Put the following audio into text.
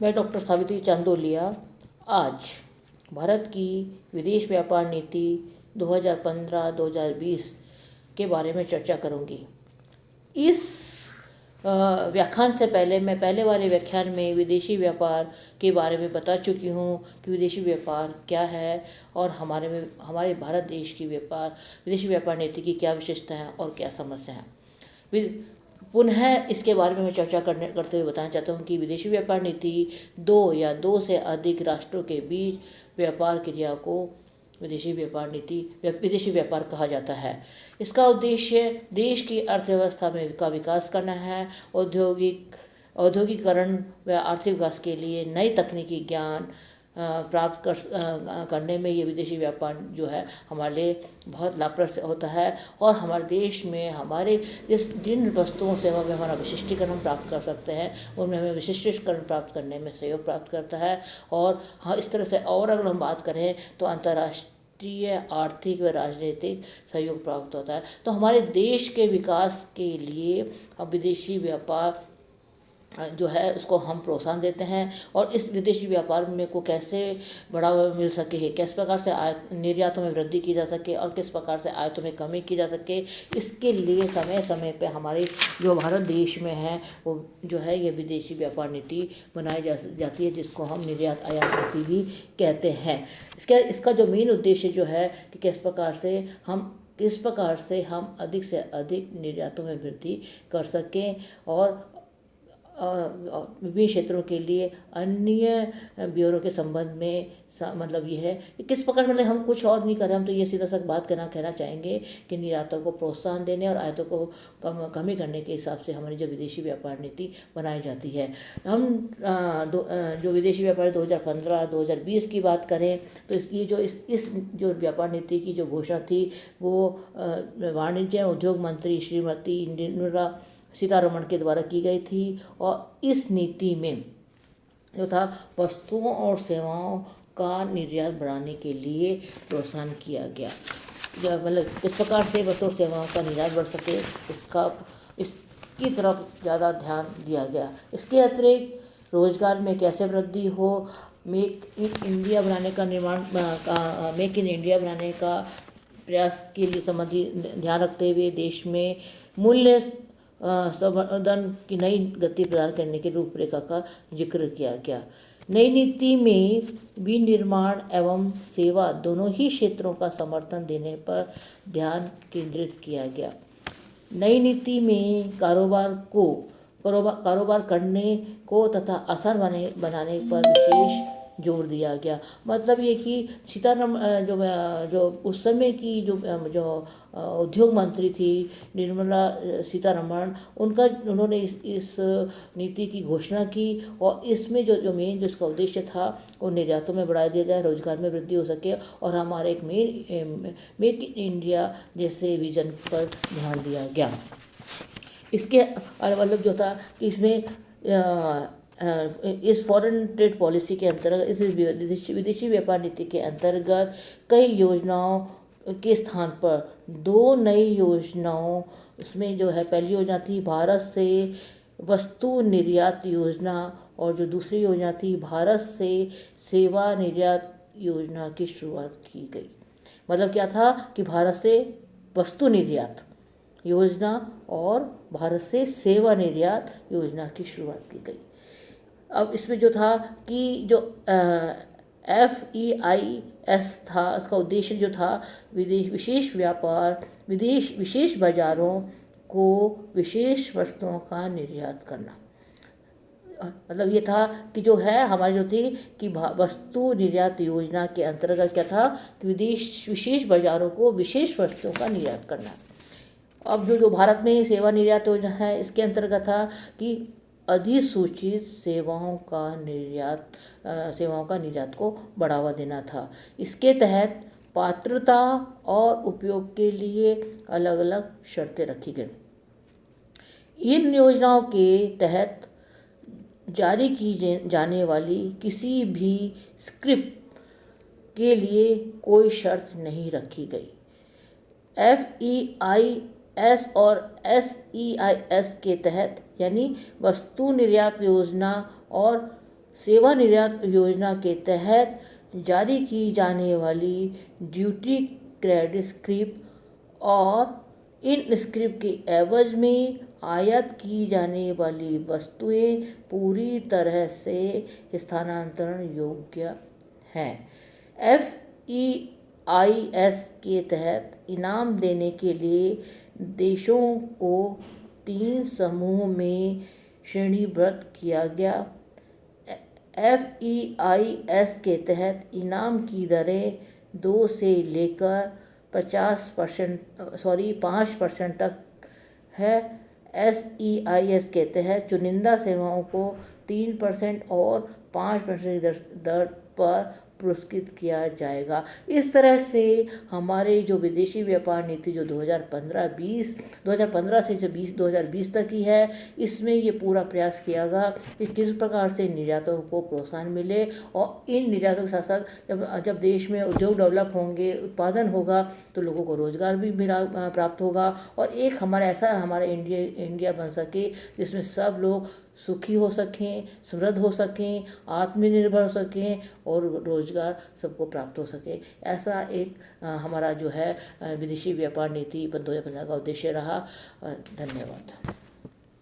मैं डॉक्टर सावित्री चांदोलिया आज भारत की विदेश व्यापार नीति 2015-2020 के बारे में चर्चा करूंगी। इस व्याख्यान से पहले मैं पहले वाले व्याख्यान में विदेशी व्यापार के बारे में बता चुकी हूँ कि विदेशी व्यापार क्या है और हमारे भारत देश की विदेशी व्यापार नीति की क्या विशेषता है और क्या समस्या है। पुनः इसके बारे में मैं चर्चा करते हुए बताना चाहता हूँ कि विदेशी व्यापार नीति दो या दो से अधिक राष्ट्रों के बीच व्यापार क्रिया को विदेशी व्यापार कहा जाता है। इसका उद्देश्य देश की अर्थव्यवस्था का विकास करना है। औद्योगिकरण व आर्थिक विकास के लिए नई तकनीकी ज्ञान प्राप्त करने में ये विदेशी व्यापार जो है हमारे लिए बहुत लाभप्रद होता है और हमारे देश में हमारे जिन वस्तुओं सेवा में हमारा विशिष्टीकरण प्राप्त कर सकते हैं उनमें हमें विशिष्टीकरण प्राप्त करने में सहयोग प्राप्त करता है। और हाँ, इस तरह से और अगर हम बात करें तो अंतर्राष्ट्रीय आर्थिक व राजनीतिक सहयोग प्राप्त होता है। तो हमारे देश के विकास के लिए अब विदेशी व्यापार जो है उसको हम प्रोत्साहन देते हैं और इस विदेशी व्यापार में को कैसे बढ़ावा मिल सके, किस प्रकार से निर्यातों में वृद्धि की जा सके और किस प्रकार से आयातों में कमी की जा सके, इसके लिए समय समय पे हमारे जो भारत देश में है वो जो है ये विदेशी व्यापार नीति बनाई जाती है, जिसको हम निर्यात आयात नीति भी कहते हैं। इसका जो मेन उद्देश्य जो है कि किस प्रकार से हम अधिक से अधिक निर्यातों में वृद्धि कर सकें और विभिन्न क्षेत्रों के लिए अन्य ब्यूरो के संबंध में मतलब ये है कि किस प्रकार, मतलब हम कुछ और नहीं कर रहे, हम तो ये सीधा सा बात कहना चाहेंगे कि निर्यातों को प्रोत्साहन देने और आयातों को कमी करने के हिसाब से हमारी जो विदेशी व्यापार नीति बनाई जाती है। हम जो विदेशी व्यापार 2015-2020 की बात करें तो इसकी इस जो व्यापार नीति की जो घोषणा थी वो वाणिज्य उद्योग मंत्री श्रीमती निर्मला सीतारमण के द्वारा की गई थी और इस नीति में जो था वस्तुओं और सेवाओं का निर्यात बढ़ाने के लिए प्रोत्साहन किया गया। मतलब किस प्रकार से वस्तु और सेवाओं का निर्यात बढ़ सके इसकी तरफ ज़्यादा ध्यान दिया गया। इसके अतिरिक्त रोजगार में कैसे वृद्धि हो, मेक इन इंडिया बनाने का प्रयास के लिए संबंधी ध्यान रखते हुए देश में मूल्य संवर्धन की नई गति प्रदान करने की रूपरेखा का जिक्र किया गया। नई नीति में विनिर्माण एवं सेवा दोनों ही क्षेत्रों का समर्थन देने पर ध्यान केंद्रित किया गया। नई नीति में कारोबार करने को तथा आसान बनाने पर विशेष जोर दिया गया। मतलब ये कि सीतारमण जो उस समय की जो उद्योग मंत्री थी निर्मला सीतारमण, उन्होंने इस नीति की घोषणा की और इसमें जो मेन जो इसका उद्देश्य था वो निर्यातों में बढ़ा दिया जाए, रोजगार में वृद्धि हो सके और हमारे एक मेक इन इंडिया जैसे विजन पर ध्यान दिया गया। इसके मतलब जो था कि इसमें इस फॉरेन ट्रेड पॉलिसी के अंतर्गत इस विदेशी व्यापार नीति के अंतर्गत कई योजनाओं के स्थान पर दो नई योजनाओं, उसमें जो है पहली योजना थी भारत से वस्तु निर्यात योजना और जो दूसरी योजना थी भारत से सेवा निर्यात योजना की शुरुआत की गई। मतलब क्या था कि भारत से वस्तु निर्यात योजना और भारत से सेवा निर्यात योजना की शुरुआत की गई। अब इसमें जो था कि जो FEIS था, इसका उद्देश्य जो था विशेष बाजारों को विशेष वस्तुओं का निर्यात करना। मतलब ये था कि जो है हमारी जो थी कि वस्तु निर्यात योजना के अंतर्गत क्या था कि विशेष बाजारों को विशेष वस्तुओं का निर्यात करना। अब जो भारत में सेवा निर्यात योजना है इसके अंतर्गत था कि अधिसूचित सेवाओं का निर्यात को बढ़ावा देना था। इसके तहत पात्रता और उपयोग के लिए अलग अलग शर्तें रखी गई। इन योजनाओं के तहत जारी की जाने वाली किसी भी स्क्रिप्ट के लिए कोई शर्त नहीं रखी गई। FEIS और SEIS के तहत यानी वस्तु निर्यात योजना और सेवा निर्यात योजना के तहत जारी की जाने वाली ड्यूटी क्रेडिट स्क्रिप्ट और इन स्क्रिप्ट के एवज में आयात की जाने वाली वस्तुएं पूरी तरह से स्थानांतरण योग्य हैं। FEIS के तहत इनाम देने के लिए देशों को 3 समूह में श्रेणीबद्ध किया गया। FEIS के तहत इनाम की दरें 2 से लेकर 5% तक है। SEIS के तहत चुनिंदा सेवाओं को 3% और 5% की दर पर पुरस्कृत किया जाएगा। इस तरह से हमारे जो विदेशी व्यापार नीति जो 2015 से जो 2020 तक की है, इसमें ये पूरा प्रयास किया गया कि किस प्रकार से निर्यातों को प्रोत्साहन मिले और इन निर्यातों के साथ साथ जब देश में उद्योग डेवलप होंगे, उत्पादन होगा, तो लोगों को रोजगार भी प्राप्त होगा और एक हमारा इंडिया बन सके जिसमें सब लोग सुखी हो सकें, समृद्ध हो सकें, आत्मनिर्भर हो सकें और रोजगार सबको प्राप्त हो सके। ऐसा एक हमारा जो है विदेशी व्यापार नीति 2015 का उद्देश्य रहा। धन्यवाद।